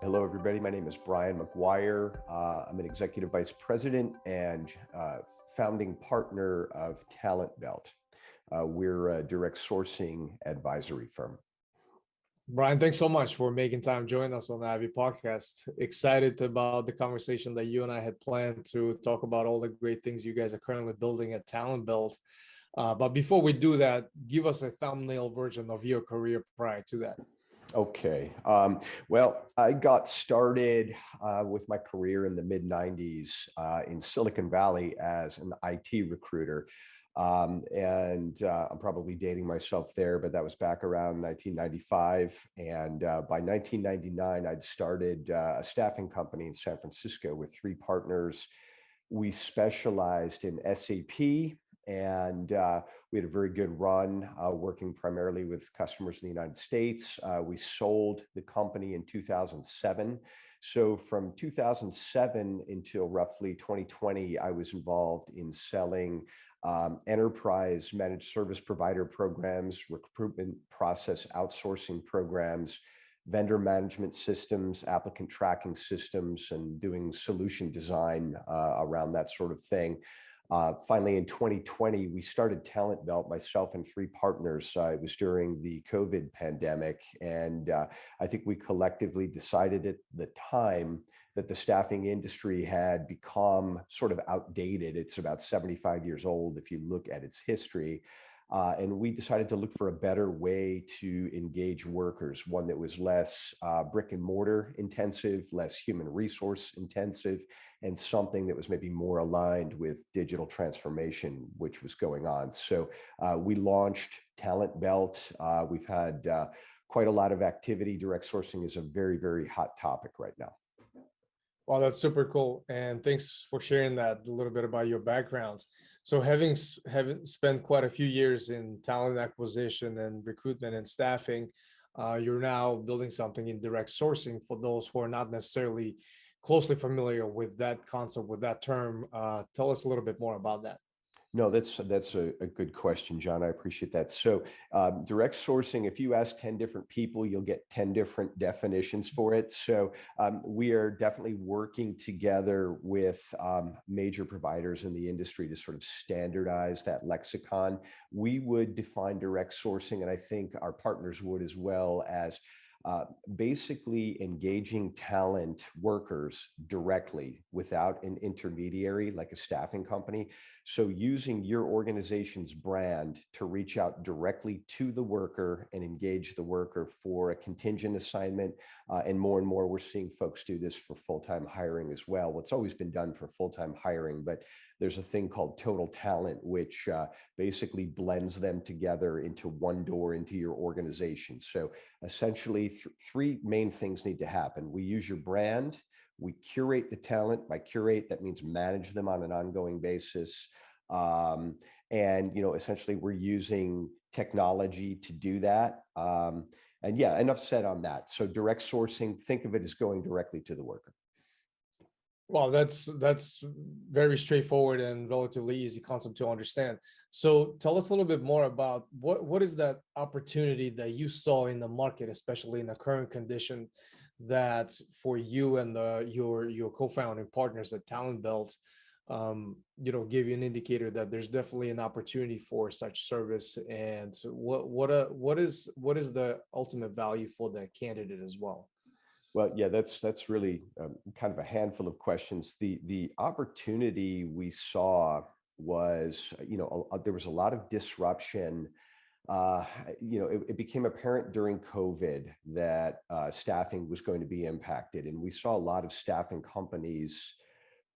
Hello, everybody. My name is Brian McGuire. I'm an executive vice president and founding partner of TalentBelt. We're a direct sourcing advisory firm. Brian, thanks so much for making time to join us on the Ivy podcast. Excited about the conversation that you and I had planned to talk about all the great things you guys are currently building at TalentBelt. But before we do that, give us a thumbnail version of your career prior to that. Okay. Well, I got started with my career in the mid 90s in Silicon Valley as an IT recruiter. I'm probably dating myself there, but that was back around 1995. And by 1999, I'd started a staffing company in San Francisco with three partners. We specialized in SAP, and we had a very good run working primarily with customers in the United States. We sold the company in 2007. So from 2007 until roughly 2020, I was involved in selling enterprise managed service provider programs, recruitment process outsourcing programs, vendor management systems, applicant tracking systems, and doing solution design around that sort of thing. Finally, in 2020, we started TalentBelt, myself and three partners. It was during the COVID pandemic. And I think we collectively decided at the time that the staffing industry had become sort of outdated. It's about 75 years old if you look at its history. And we decided to look for a better way to engage workers, one that was less brick and mortar intensive, less human resource intensive, and something that was maybe more aligned with digital transformation, which was going on. So we launched TalentBelt. We've had quite a lot of activity. Direct sourcing is a very, very hot topic right now. Well, that's super cool. And thanks for sharing that a little bit about your background. So having spent quite a few years in talent acquisition and recruitment and staffing, you're now building something in direct sourcing for those who are not necessarily closely familiar with that concept, with that term. Tell us a little bit more about that. No, that's a good question, John. I appreciate that. So direct sourcing, if you ask 10 different people, you'll get 10 different definitions for it. So we are definitely working together with major providers in the industry to sort of standardize that lexicon. We would define direct sourcing, and I think our partners would as well, as basically engaging talent workers directly without an intermediary like a staffing company. So using your organization's brand to reach out directly to the worker and engage the worker for a contingent assignment. And more, we're seeing folks do this for full-time hiring as well. What's always been done for full-time hiring, but there's a thing called total talent, which basically blends them together into one door into your organization. So essentially, three main things need to happen. We use your brand. We curate the talent. By curate, that means manage them on an ongoing basis. And essentially, we're using technology to do that. And yeah, enough said on that. So direct sourcing, think of it as going directly to the worker. Well, that's very straightforward and relatively easy concept to understand. So tell us a little bit more about what is that opportunity that you saw in the market, especially in the current condition, that for you and your co-founding partners at TalentBelt, give you an indicator that there's definitely an opportunity for such service, and what is the ultimate value for the candidate as well? Well, yeah, that's really kind of a handful of questions. The opportunity we saw was, there was a lot of disruption. It became apparent during COVID that staffing was going to be impacted, and we saw a lot of staffing companies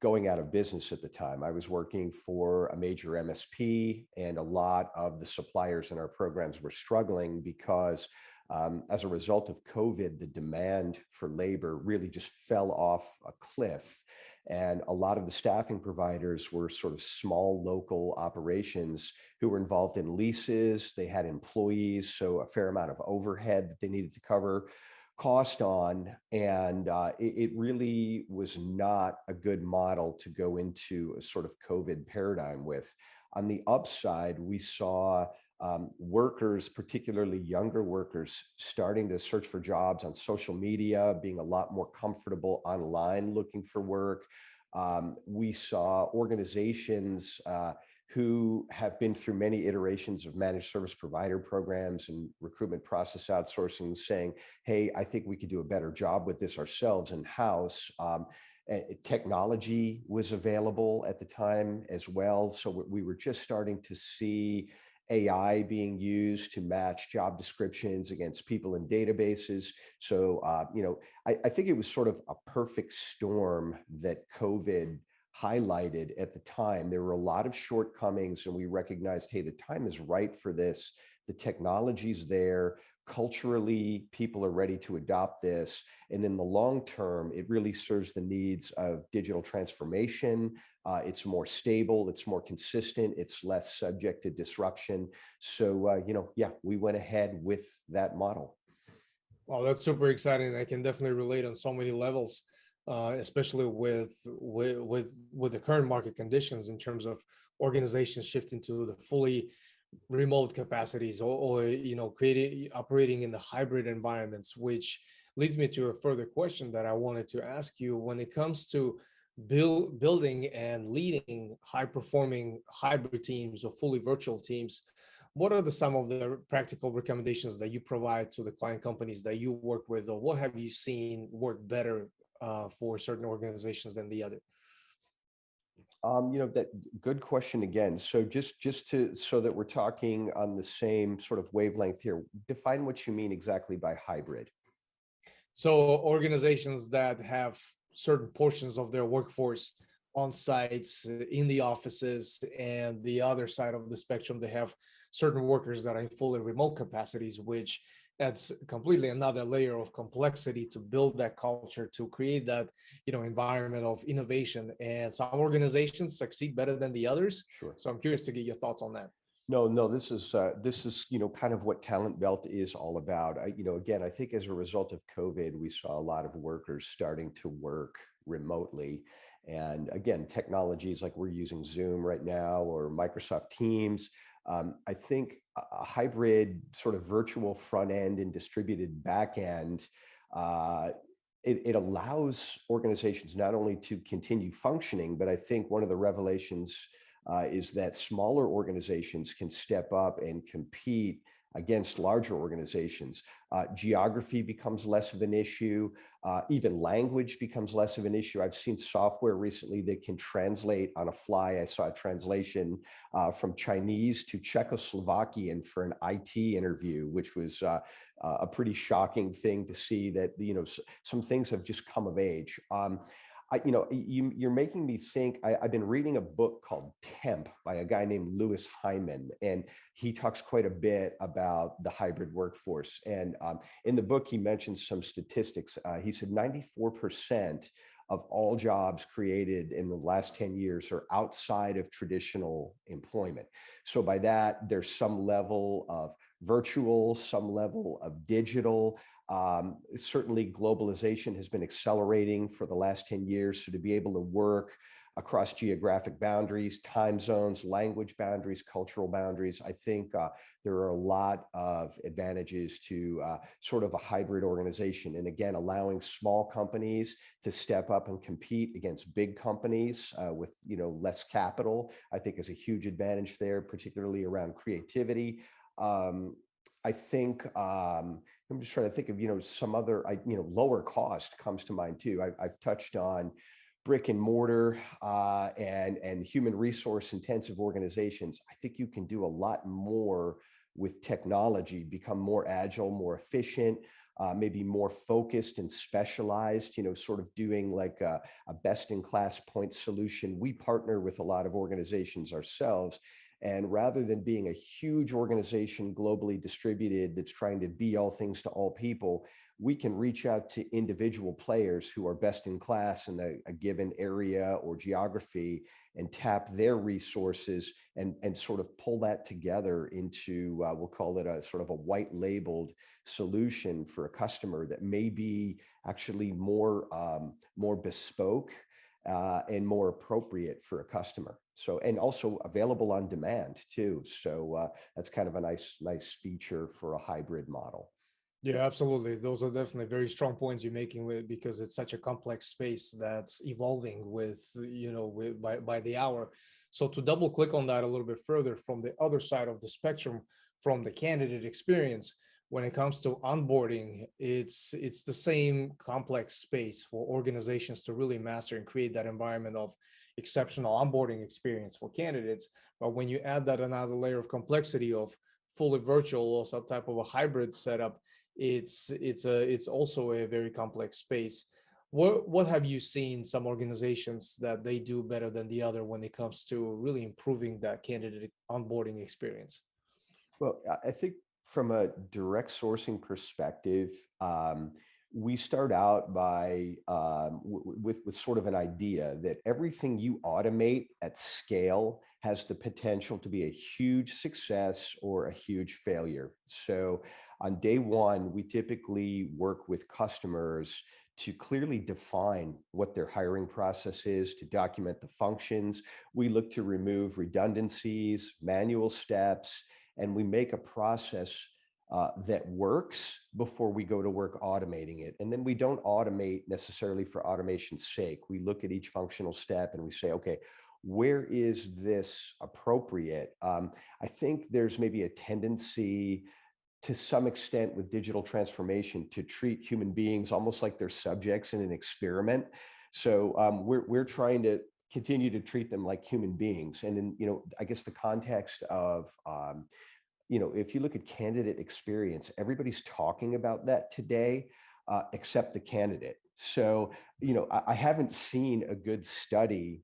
going out of business at the time. I was working for a major MSP, and a lot of the suppliers in our programs were struggling because as a result of COVID, the demand for labor really just fell off a cliff. And a lot of the staffing providers were sort of small local operations who were involved in leases. They had employees, so a fair amount of overhead that they needed to cover cost on. And it really was not a good model to go into a sort of COVID paradigm with. On the upside, we saw workers, particularly younger workers, starting to search for jobs on social media, being a lot more comfortable online looking for work. We saw organizations who have been through many iterations of managed service provider programs and recruitment process outsourcing saying, hey, I think we could do a better job with this ourselves in-house. Technology was available at the time as well. So we were just starting to see AI being used to match job descriptions against people in databases. So, I think it was sort of a perfect storm that COVID highlighted at the time. There were a lot of shortcomings, and we recognized, hey, the time is right for this. The technology's there. Culturally, people are ready to adopt this. And in the long term, it really serves the needs of digital transformation. It's more stable, it's more consistent, it's less subject to disruption. So, yeah, we went ahead with that model. Well, that's super exciting. I can definitely relate on so many levels, especially with the current market conditions in terms of organizations shifting to the fully remote capacities, or creating operating in the hybrid environments, which leads me to a further question that I wanted to ask you. When it comes to building and leading high performing hybrid teams or fully virtual teams, what are some of the practical recommendations that you provide to the client companies that you work with, or what have you seen work better for certain organizations than the other? That good question again. So so that we're talking on the same sort of wavelength here, define what you mean exactly by hybrid. So organizations that have certain portions of their workforce on sites, in the offices, and the other side of the spectrum, they have certain workers that are in fully remote capacities, which adds completely another layer of complexity to build that culture, to create that environment of innovation. And some organizations succeed better than the others. Sure. So I'm curious to get your thoughts on that. No, this is kind of what TalentBelt is all about. Again, I think as a result of COVID, we saw a lot of workers starting to work remotely. And again, technologies like we're using Zoom right now or Microsoft Teams. I think a hybrid sort of virtual front end and distributed back end, it allows organizations not only to continue functioning, but I think one of the revelations is that smaller organizations can step up and compete against larger organizations. Geography becomes less of an issue. Even language becomes less of an issue. I've seen software recently that can translate on a fly. I saw a translation from Chinese to Czechoslovakian for an IT interview, which was a pretty shocking thing to see that, some things have just come of age. You're making me think. I've been reading a book called Temp by a guy named Louis Hyman, and he talks quite a bit about the hybrid workforce. And in the book, he mentions some statistics. He said 94% of all jobs created in the last 10 years are outside of traditional employment. So by that, there's some level of virtual, some level of digital. Certainly globalization has been accelerating for the last 10 years. So to be able to work across geographic boundaries, time zones, language boundaries, cultural boundaries, I think there are a lot of advantages to sort of a hybrid organization. And again, allowing small companies to step up and compete against big companies with less capital, I think is a huge advantage there, particularly around creativity. I think I'm just trying to think of some other lower cost comes to mind too. I've touched on brick and mortar and human resource intensive organizations. I think you can do a lot more with technology, become more agile, more efficient, maybe more focused and specialized, sort of doing like a best in class point solution. We partner with a lot of organizations ourselves. And rather than being a huge organization globally distributed that's trying to be all things to all people, we can reach out to individual players who are best in class in a given area or geography and tap their resources and sort of pull that together into, we'll call it a sort of a white labeled solution for a customer that may be actually more bespoke and more appropriate for a customer. So, and also available on demand too. So that's kind of a nice feature for a hybrid model. Yeah, absolutely. Those are definitely very strong points you're making with, because it's such a complex space that's evolving with, with by the hour. So to double click on that a little bit further from the other side of the spectrum, from the candidate experience, when it comes to onboarding, it's the same complex space for organizations to really master and create that environment of exceptional onboarding experience for candidates. But when you add that another layer of complexity of fully virtual or some type of a hybrid setup, it's also a very complex space. What have you seen some organizations that they do better than the other when it comes to really improving that candidate onboarding experience? Well, I think from a direct sourcing perspective, we start out by with sort of an idea that everything you automate at scale has the potential to be a huge success or a huge failure. So on day one, we typically work with customers to clearly define what their hiring process is, to document the functions. We look to remove redundancies, manual steps, and we make a process that works before we go to work automating it. And then we don't automate necessarily for automation's sake. We look at each functional step and we say, okay, where is this appropriate? I think there's maybe a tendency to some extent with digital transformation to treat human beings almost like they're subjects in an experiment. So we're trying to continue to treat them like human beings. And in, I guess the context of, if you look at candidate experience, everybody's talking about that today, except the candidate. So, I haven't seen a good study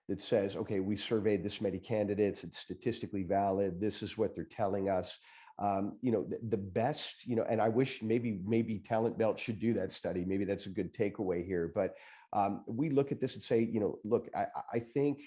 that says, okay, we surveyed this many candidates, it's statistically valid, this is what they're telling us. The best, and I wish maybe TalentBelt should do that study. Maybe that's a good takeaway here. But we look at this and say, look, I think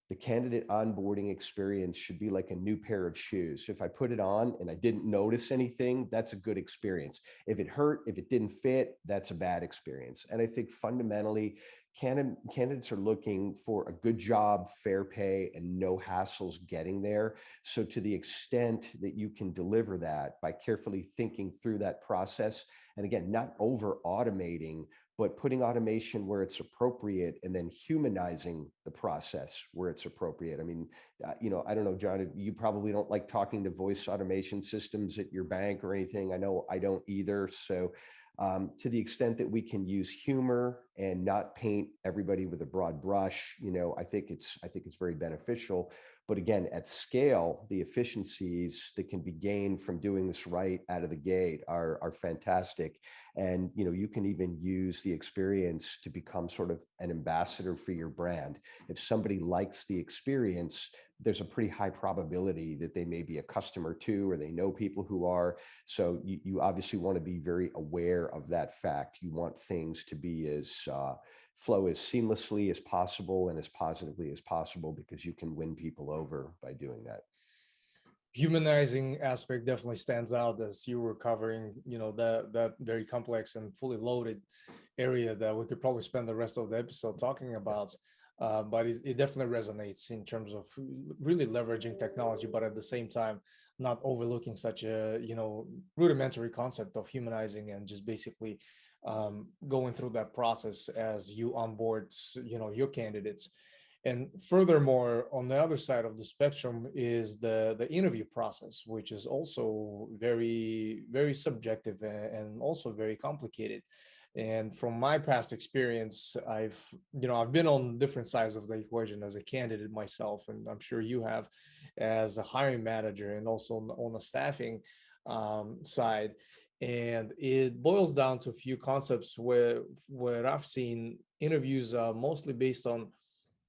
the candidate onboarding experience should be like a new pair of shoes. If I put it on and I didn't notice anything, that's a good experience. If it hurt, if it didn't fit, that's a bad experience. And I think fundamentally, candidates are looking for a good job, fair pay, and no hassles getting there. So to the extent that you can deliver that by carefully thinking through that process, and again, not over automating, but putting automation where it's appropriate and then humanizing the process where it's appropriate. I mean, I don't know, John, you probably don't like talking to voice automation systems at your bank or anything. I know I don't either. So to the extent that we can use humor and not paint everybody with a broad brush, I think it's very beneficial. But again, at scale, the efficiencies that can be gained from doing this right out of the gate are fantastic. And you can even use the experience to become sort of an ambassador for your brand. If somebody likes the experience, there's a pretty high probability that they may be a customer too, or they know people who are. So you obviously want to be very aware of that fact. You want things to be as flow as seamlessly as possible and as positively as possible, because you can win people over by doing that. Humanizing aspect definitely stands out as you were covering, that very complex and fully loaded area that we could probably spend the rest of the episode talking about. But it definitely resonates in terms of really leveraging technology, but at the same time, not overlooking such a, rudimentary concept of humanizing and just basically going through that process as you onboard, your candidates. And furthermore, on the other side of the spectrum is the interview process, which is also very, very subjective and also very complicated. And from my past experience, I've been on different sides of the equation as a candidate myself, and I'm sure you have as a hiring manager and also on the staffing side. And it boils down to a few concepts where I've seen interviews mostly based on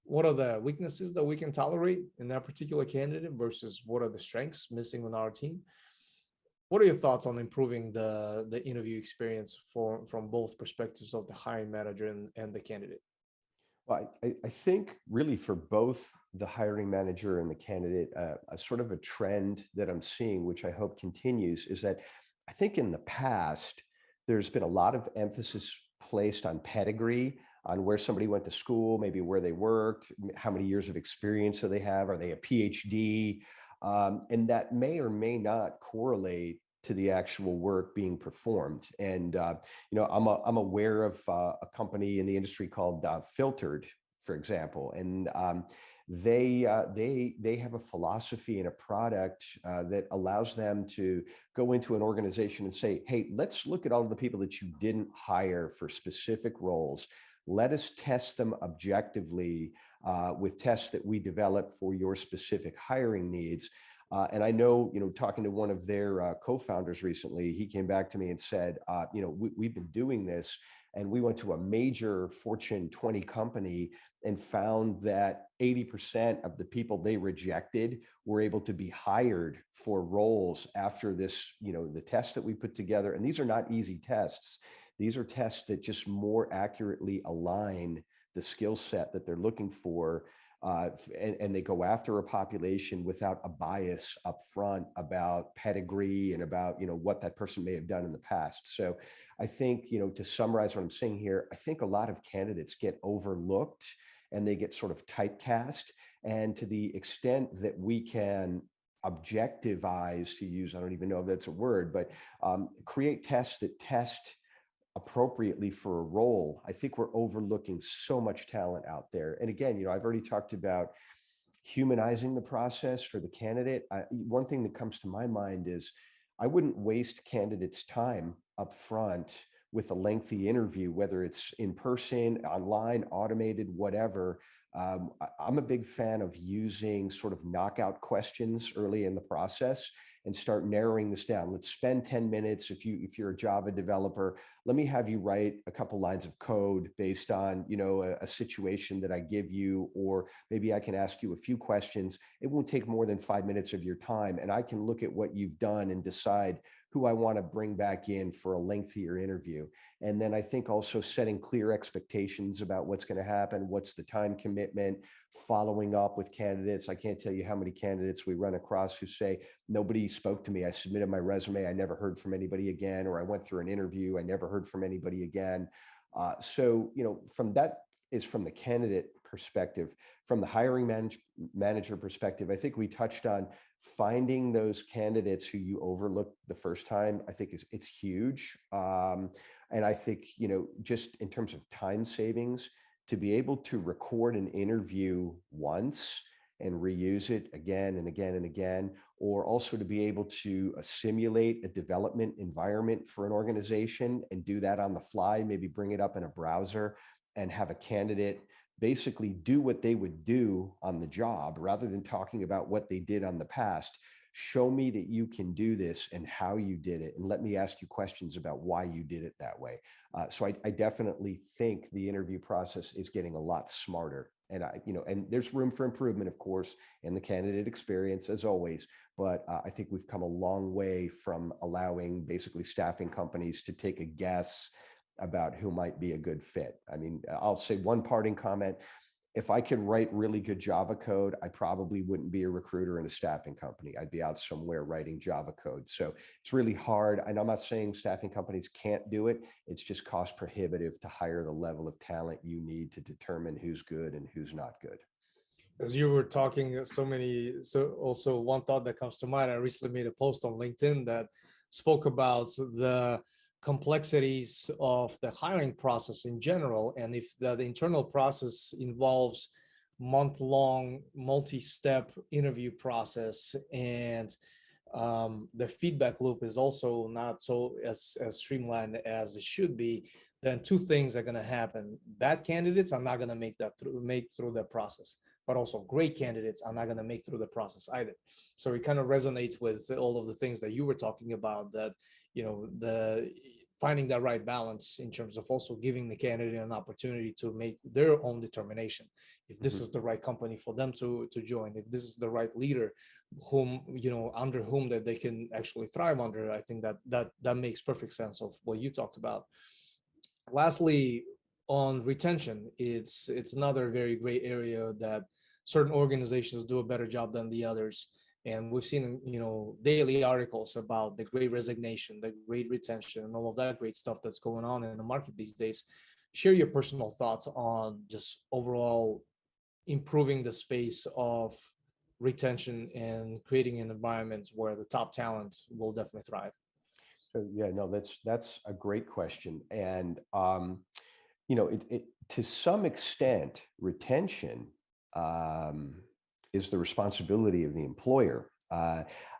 what are the weaknesses that we can tolerate in that particular candidate versus what are the strengths missing on our team. What are your thoughts on improving the interview experience from both perspectives of the hiring manager and the candidate? Well, I think really for both the hiring manager and the candidate, a sort of a trend that I'm seeing, which I hope continues, is that I think in the past, there's been a lot of emphasis placed on pedigree, on where somebody went to school, maybe where they worked, how many years of experience do they have, are they a PhD? And that may or may not correlate to the actual work being performed. And I'm aware of a company in the industry called Filtered, for example, and they have a philosophy and a product that allows them to go into an organization and say, hey, let's look at all of the people that you didn't hire for specific roles. Let us test them objectively with tests that we develop for your specific hiring needs. And I know, talking to one of their co-founders recently, he came back to me and said, we've been doing this, and we went to a major Fortune 20 company and found that 80% of the people they rejected were able to be hired for roles after this, the tests that we put together. And these are not easy tests. These are tests that just more accurately align the skill set that they're looking for. And they go after a population without a bias up front about pedigree and about what that person may have done in the past. So I think to summarize what I'm saying here, I think a lot of candidates get overlooked and they get sort of typecast. And to the extent that we can objectivize, to use, I don't even know if that's a word, but create tests that test appropriately for a role, I think we're overlooking so much talent out there. And again, I've already talked about humanizing the process for the candidate. One thing that comes to my mind is I wouldn't waste candidates' time up front with a lengthy interview, whether it's in person, online, automated, whatever. I'm a big fan of using sort of knockout questions early in the process and start narrowing this down. Let's spend 10 minutes. If you're a Java developer, let me have you write a couple lines of code based on, a situation that I give you, or maybe I can ask you a few questions. It won't take more than 5 minutes of your time. And I can look at what you've done and decide who I want to bring back in for a lengthier interview. And then I think also setting clear expectations about what's going to happen, what's the time commitment, following up with candidates. I can't tell you how many candidates we run across who say, nobody spoke to me. I submitted my resume. I never heard from anybody again, or I went through an interview. I never heard from anybody again. So, from that is from the candidate perspective. From the hiring manager perspective, I think we touched on finding those candidates who you overlooked the first time. I think it's huge. And I think, just in terms of time savings, to be able to record an interview once and reuse it again and again and again, or also to be able to simulate a development environment for an organization and do that on the fly, maybe bring it up in a browser and have a candidate basically do what they would do on the job rather than talking about what they did on the past. Show me that you can do this and how you did it, and let me ask you questions about why you did it that way. So I definitely think the interview process is getting a lot smarter, and and there's room for improvement, of course, in the candidate experience as always. But I think we've come a long way from allowing basically staffing companies to take a guess about who might be a good fit. I mean, I'll say one parting comment. If I could write really good Java code, I probably wouldn't be a recruiter in a staffing company. I'd be out somewhere writing Java code. So it's really hard. And I'm not saying staffing companies can't do it. It's just cost prohibitive to hire the level of talent you need to determine who's good and who's not good. As you were talking, so also one thought that comes to mind, I recently made a post on LinkedIn that spoke about the complexities of the hiring process in general. And if the internal process involves month-long, multi-step interview process, and the feedback loop is also not so as streamlined as it should be, then two things are going to happen. Bad candidates are not going to make through that process, but also great candidates are not going to make through the process either. So it kind of resonates with all of the things that you were talking about, that the finding that right balance in terms of also giving the candidate an opportunity to make their own determination if this is the right company for them to join, if this is the right leader whom under whom that they can actually thrive under. I think that makes perfect sense of what you talked about. Lastly, on retention, it's another very great area that certain organizations do a better job than the others. And we've seen, daily articles about the great resignation, the great retention, and all of that great stuff that's going on in the market these days. Share your personal thoughts on just overall improving the space of retention and creating an environment where the top talent will definitely thrive. So yeah, no, that's a great question. And to some extent, retention is the responsibility of the employer.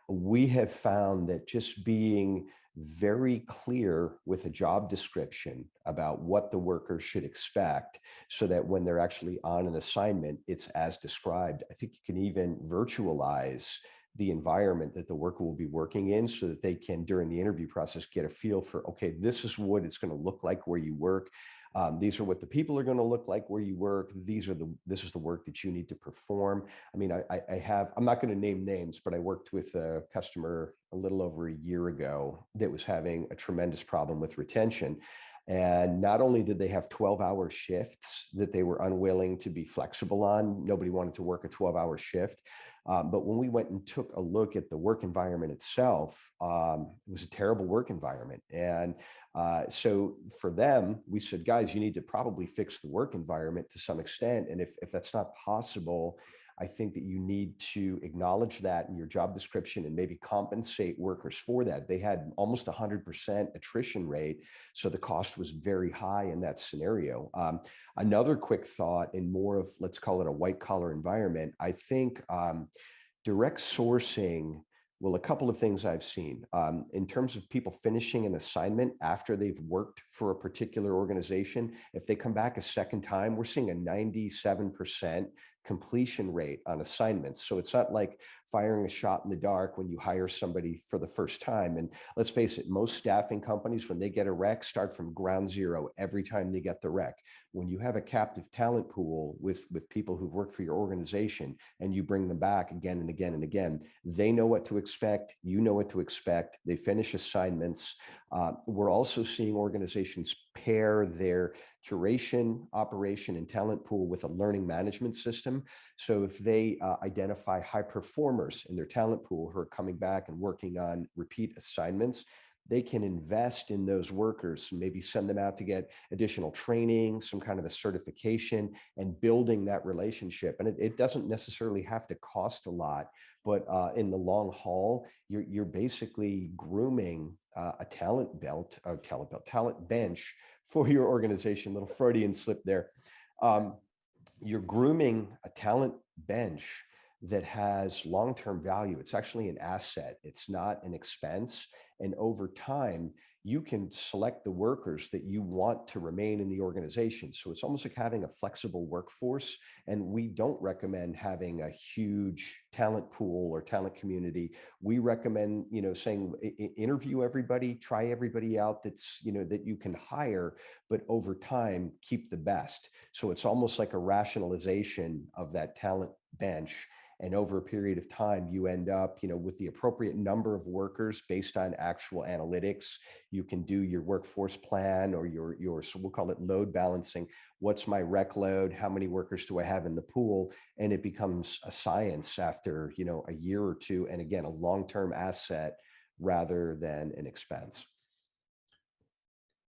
We have found that just being very clear with a job description about what the workers should expect so that when they're actually on an assignment, it's as described. I think you can even virtualize the environment that the worker will be working in so that they can, during the interview process, get a feel for, okay, this is what it's going to look like where you work. These are what the people are going to look like where you work. This is the work that you need to perform. I mean, I'm not going to name names, but I worked with a customer a little over a year ago that was having a tremendous problem with retention. And not only did they have 12-hour shifts that they were unwilling to be flexible on, nobody wanted to work a 12-hour shift. But when we went and took a look at the work environment itself, it was a terrible work environment. And so for them, we said, guys, you need to probably fix the work environment to some extent. And if that's not possible, I think that you need to acknowledge that in your job description and maybe compensate workers for that. They had almost 100% attrition rate, so the cost was very high in that scenario. Another quick thought in more of, let's call it a white collar environment, I think direct sourcing, well, a couple of things I've seen in terms of people finishing an assignment after they've worked for a particular organization. If they come back a second time, we're seeing a 97% completion rate on assignments. So it's not like firing a shot in the dark when you hire somebody for the first time. And let's face it, most staffing companies, when they get a rec, start from ground zero every time they get the rec. When you have a captive talent pool with people who've worked for your organization and you bring them back again and again and again, they know what to expect. You know what to expect. They finish assignments. We're also seeing organizations pair their curation, operation, and talent pool with a learning management system. So if they identify high performers in their talent pool who are coming back and working on repeat assignments, they can invest in those workers, maybe send them out to get additional training, some kind of a certification, and building that relationship. And it doesn't necessarily have to cost a lot, but in the long haul, you're basically grooming a talent bench for your organization. Little Freudian slip there. You're grooming a talent bench that has long-term value. It's actually an asset. It's not an expense. And over time, you can select the workers that you want to remain in the organization. So it's almost like having a flexible workforce. And we don't recommend having a huge talent pool or talent community. We recommend, saying interview everybody, try everybody out that's, that you can hire, but over time, keep the best. So it's almost like a rationalization of that talent bench. And over a period of time, you end up, with the appropriate number of workers based on actual analytics. You can do your workforce plan or your so we'll call it load balancing. What's my rec load? How many workers do I have in the pool? And it becomes a science after, a year or two. And again, a long-term asset rather than an expense.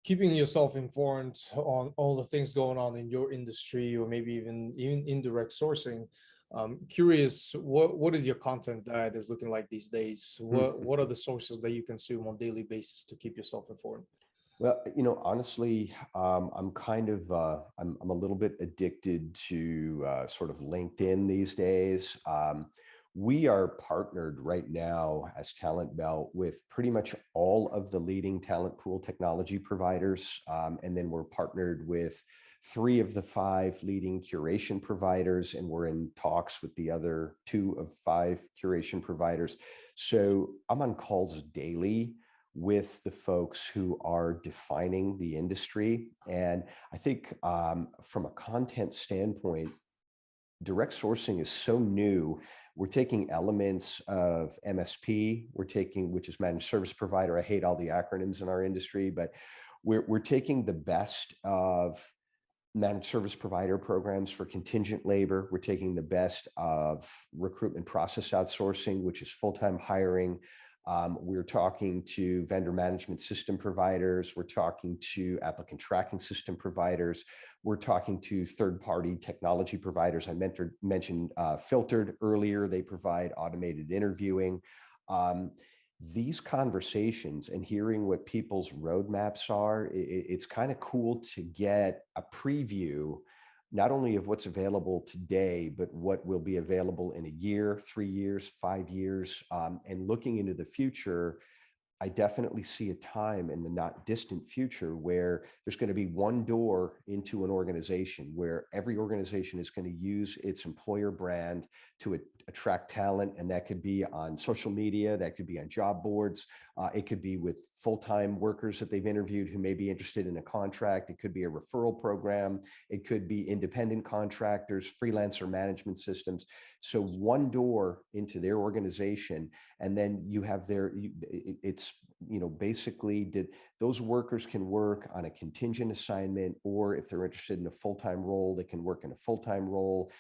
Keeping yourself informed on all the things going on in your industry, or maybe even indirect sourcing. Curious, what is your content diet is looking like these days? What are the sources that you consume on a daily basis to keep yourself informed? Well, honestly, I'm kind of I'm a little bit addicted to sort of LinkedIn these days. We are partnered right now as TalentBelt with pretty much all of the leading talent pool technology providers, and then we're partnered with 3 of the 5 leading curation providers, and we're in talks with the other 2 of 5 curation providers. So I'm on calls daily with the folks who are defining the industry. And I think from a content standpoint, direct sourcing is so new. We're taking elements of MSP, which is managed service provider. I hate all the acronyms in our industry, but we're taking the best of managed service provider programs for contingent labor. We're taking the best of recruitment process outsourcing, which is full-time hiring. We're talking to vendor management system providers. We're talking to applicant tracking system providers. We're talking to third-party technology providers. I mentioned Filtered earlier. They provide automated interviewing. These conversations and hearing what people's roadmaps are, it's kind of cool to get a preview, not only of what's available today, but what will be available in a year, 3 years, 5 years, and looking into the future. I definitely see a time in the not distant future where there's going to be one door into an organization, where every organization is going to use its employer brand to attract talent. And that could be on social media, that could be on job boards, it could be with full-time workers that they've interviewed who may be interested in a contract. It could be a referral program. It could be independent contractors, freelancer management systems. So one door into their organization, and then you have it's, basically those workers can work on a contingent assignment, or if they're interested in a full-time role, they can work in a full-time role.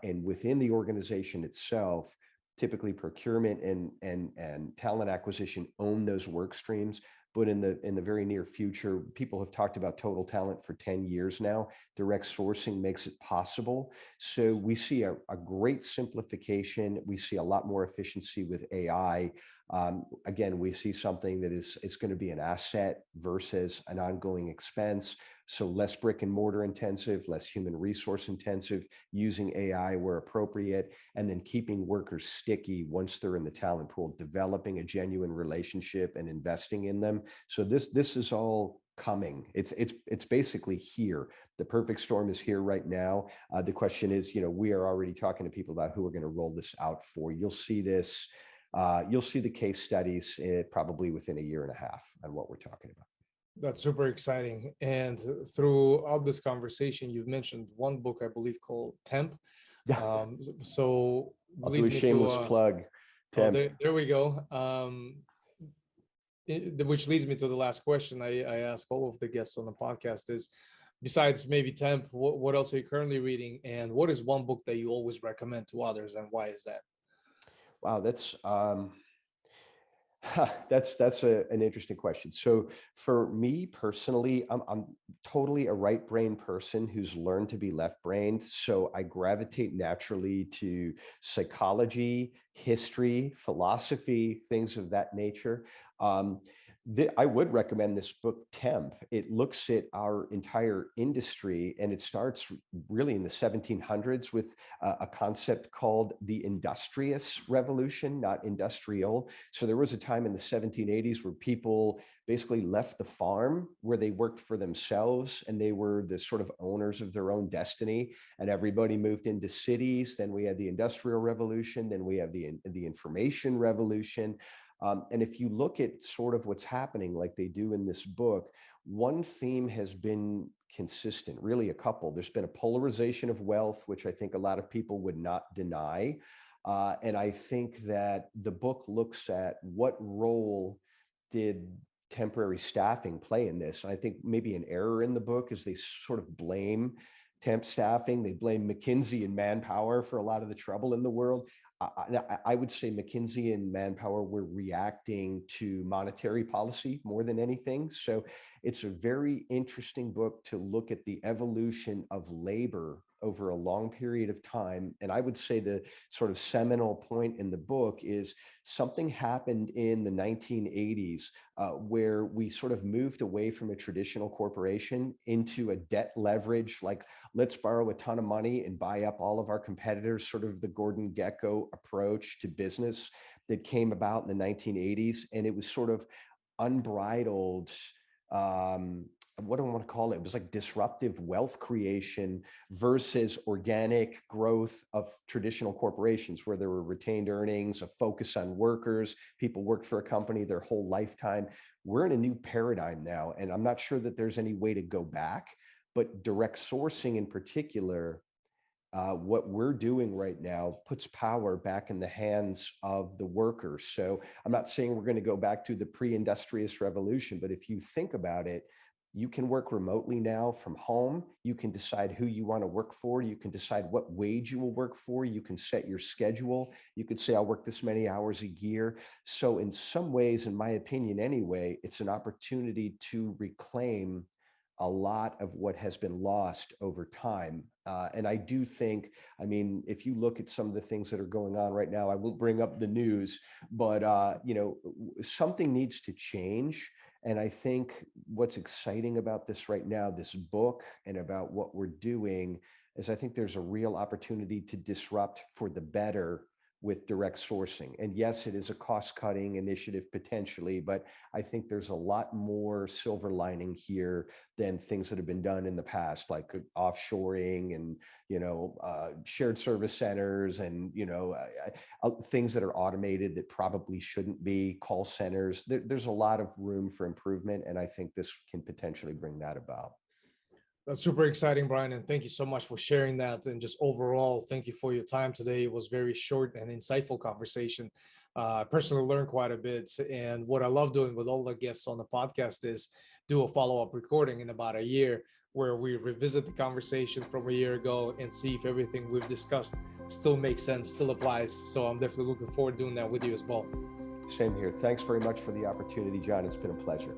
And within the organization itself, typically procurement and talent acquisition own those work streams. But in the very near future, people have talked about total talent for 10 years now. Direct sourcing makes it possible. So we see a great simplification. We see a lot more efficiency with AI. Again, we see something that is going to be an asset versus an ongoing expense. So less brick and mortar intensive, less human resource intensive, using AI where appropriate, and then keeping workers sticky once they're in the talent pool, developing a genuine relationship and investing in them. So this is all coming. It's basically here. The perfect storm is here right now. The question is, we are already talking to people about who are going to roll this out for. You'll see this. You'll see the case studies probably within a year and a half on what we're talking about. That's super exciting. And throughout this conversation, you've mentioned one book, I believe, called Temp. Yeah. So I'll do a shameless plug. Oh, Temp. there we go. Which leads me to the last question I ask all of the guests on the podcast is, besides maybe Temp, what else are you currently reading? And what is one book that you always recommend to others, and why is that? Wow, that's an interesting question. So for me personally, I'm totally a right brain person who's learned to be left brained. So I gravitate naturally to psychology, history, philosophy, things of that nature. I would recommend this book, Temp. It looks at our entire industry, and it starts really in the 1700s with a concept called the industrious revolution, not industrial. So there was a time in the 1780s where people basically left the farm where they worked for themselves, and they were the sort of owners of their own destiny, and everybody moved into cities. Then we had the industrial revolution, then we have the information revolution. And if you look at sort of what's happening like they do in this book, one theme has been consistent, really a couple. There's been a polarization of wealth, which I think a lot of people would not deny. And I think that the book looks at what role did temporary staffing play in this. And I think maybe an error in the book is they sort of blame temp staffing. They blame McKinsey and Manpower for a lot of the trouble in the world. I would say McKinsey and Manpower were reacting to monetary policy more than anything. So it's a very interesting book to look at the evolution of labor over a long period of time. And I would say the sort of seminal point in the book is something happened in the 1980s where we sort of moved away from a traditional corporation into a debt leverage, like let's borrow a ton of money and buy up all of our competitors, sort of the Gordon Gekko approach to business that came about in the 1980s. And it was sort of unbridled, what do I want to call it? It was like disruptive wealth creation versus organic growth of traditional corporations where there were retained earnings, a focus on workers. People worked for a company their whole lifetime. We're in a new paradigm now, and I'm not sure that there's any way to go back, but direct sourcing in particular, what we're doing right now puts power back in the hands of the workers. So I'm not saying we're going to go back to the pre-industrious revolution, but if you think about it, You can work remotely now from home. You can decide who you want to work for. You can decide what wage you will work for. You can set your schedule. You could say, I'll work this many hours a year. So in some ways, in my opinion anyway, it's an opportunity to reclaim a lot of what has been lost over time. And I do think, I mean, if you look at some of the things that are going on right now, I won't bring up the news, but something needs to change. And I think what's exciting about this right now, this book, and about what we're doing, is I think there's a real opportunity to disrupt for the better with direct sourcing. And yes, it is a cost-cutting initiative potentially, but I think there's a lot more silver lining here than things that have been done in the past, like offshoring and shared service centers and things that are automated that probably shouldn't be, call centers. There's a lot of room for improvement, and I think this can potentially bring that about. That's super exciting, Brian, and thank you so much for sharing that. And just overall, thank you for your time today. It was very short and insightful conversation. I personally learned quite a bit. And what I love doing with all the guests on the podcast is do a follow-up recording in about a year where we revisit the conversation from a year ago and see if everything we've discussed still makes sense, still applies. So I'm definitely looking forward to doing that with you as well. Same here. Thanks very much for the opportunity, John. It's been a pleasure.